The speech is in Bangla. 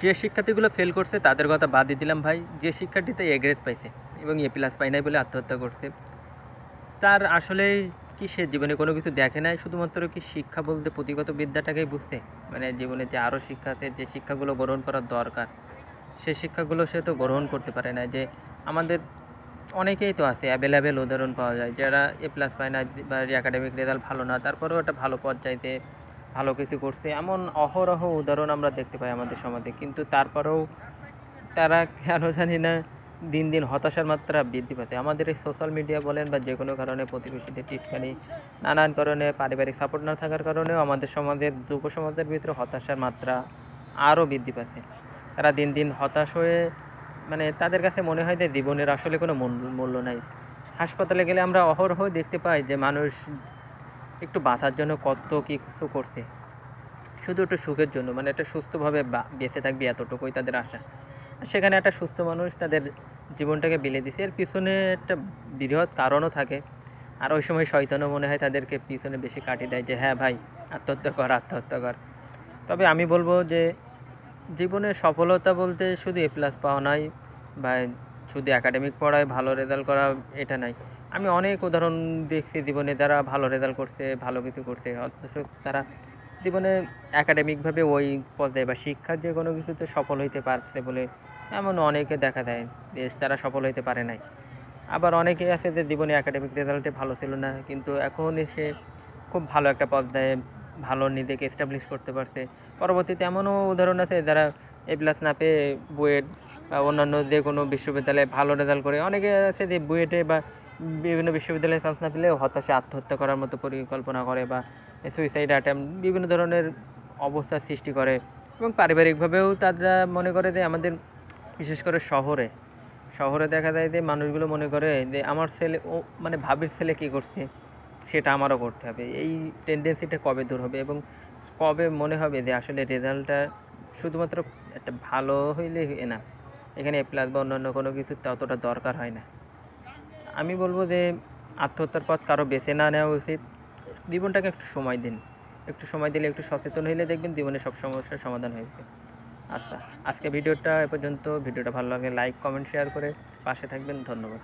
যে শিক্ষার্থীগুলো ফেল করছে তাদের কথা বাদই দিলাম ভাই, যে শিক্ষার্থীতে এ গ্রেড পাইছে এবং এ প্লাস পায় নাই বলে আত্মহত্যা করছে, তার আসলেই কি সে জীবনে কোনো কিছু দেখে নাই, শুধুমাত্র কি শিক্ষা বলতে পুঁথিগত বিদ্যাটাকেই বুঝতে, মানে জীবনে যে আরও শিক্ষা আছে, যে শিক্ষাগুলো গ্রহণ করার দরকার সেই শিক্ষাগুলো সে তো গ্রহণ করতে পারে না। যে আমাদের অনেকেই তো আছে, অ্যাভেলেবেল উদাহরণ পাওয়া যায় যারা এ প্লাস পায় না বা একাডেমিক রেজাল্ট ভালো না, তারপরেও একটা ভালো পর্যায়েতে ভালো কিছু করছে, এমন অহরহ উদাহরণ আমরা দেখতে পাই আমাদের সমাজে। কিন্তু তারপরেও তারা কেন জানি না দিন দিন হতাশার মাত্রা বৃদ্ধি পাচ্ছে। আমাদের এই সোশ্যাল মিডিয়া বলেন বা যে কোনো কারণে প্রতিবেশীদের টিটকারি, নানান কারণে পারিবারিক সাপোর্ট না থাকার কারণেও আমাদের সমাজের, যুব সমাজের ভিতরে হতাশার মাত্রা আরও বৃদ্ধি পাচ্ছে। তারা দিন দিন হতাশ হয়ে, মানে তাদের কাছে মনে হয় যে জীবনের আসলে কোনো মূল্য নাই। হাসপাতালে গেলে আমরা অহরহ দেখতে পাই যে মানুষ একটু বাঁচার জন্য কত কিছু করছে, শুধু একটু সুখের জন্য, মানে একটা সুস্থভাবে বেঁচে থাকবে এতটুকুই তাদের আশা। আর সেখানে একটা সুস্থ মানুষ তাদের জীবনটাকে বিলে দিছে, এর পিছনে একটা বৃহৎ কারণও থাকে। আর ওই সময় শয়তানও মনে হয় তাদেরকে পিছনে বেশি কাটিয়ে দেয় যে হ্যাঁ ভাই, আত্মহত্যা কর, আত্মহত্যা কর। তবে আমি বলবো যে জীবনে সফলতা বলতে শুধু এ প্লাস পাওয়া নয় বা শুধু একাডেমিক পড়ায় ভালো রেজাল্ট করা, এটা নাই। আমি অনেক উদাহরণ দেখছি জীবনে যারা ভালো রেজাল্ট করছে, ভালো কিছু করছে, অথচ তারা জীবনে একাডেমিকভাবে ওই পর্যায়ে বা শিক্ষার যে কোনো কিছুতে সফল হইতে পারছে বলে এমন অনেকে দেখা দেয় যে তারা সফল হইতে পারে নাই। আবার অনেকে আছে যে জীবনে একাডেমিক রেজাল্টে ভালো ছিল না, কিন্তু এখন এসে খুব ভালো একটা পর্যায়ে ভালো নিজেকে এস্টাবলিশ করতে পারছে। পরবর্তীতে এমনও উদাহরণ আছে যারা এ প্লাস না পেয়ে বুয়েট বা অন্যান্য যে কোনো বিশ্ববিদ্যালয়ে ভালো রেজাল্ট করে, অনেকে আছে যে বুয়েটে বা বিভিন্ন বিশ্ববিদ্যালয়ে চান্স না পেলেও হতাশে আত্মহত্যা করার মতো পরিকল্পনা করে বা সুইসাইড অ্যাটেম্প, বিভিন্ন ধরনের অবস্থার সৃষ্টি করে। এবং পারিবারিকভাবেও তারা মনে করে যে আমাদের, বিশেষ করে শহরে শহরে দেখা যায় যে মানুষগুলো মনে করে যে আমার ছেলে, ও মানে ভাবির ছেলে কী করছে সেটা আমারও করতে হবে। এই টেন্ডেন্সিটা কবে দূর হবে এবং কবে মনে হবে যে আসলে রেজাল্টটা শুধুমাত্র একটা ভালো হইলেই না, এখানে এ প্লাস বা অন্যান্য কোনো কিছু ততটা দরকার হয় না। আমি বলবো যে আত্মহত্যার পথ কারো বেছে না নেওয়া উচিত। জীবনটাকে একটু সময় দিন, একটু সময় দিলে, একটু সচেতন হইলে দেখবেন জীবনে সব সমস্যার সমাধান হয়ে যাবে। আচ্ছা, আজকে ভিডিওটা এ পর্যন্ত। ভিডিওটা ভালো লাগলে লাইক, কমেন্ট, শেয়ার করে পাশে থাকবেন। ধন্যবাদ।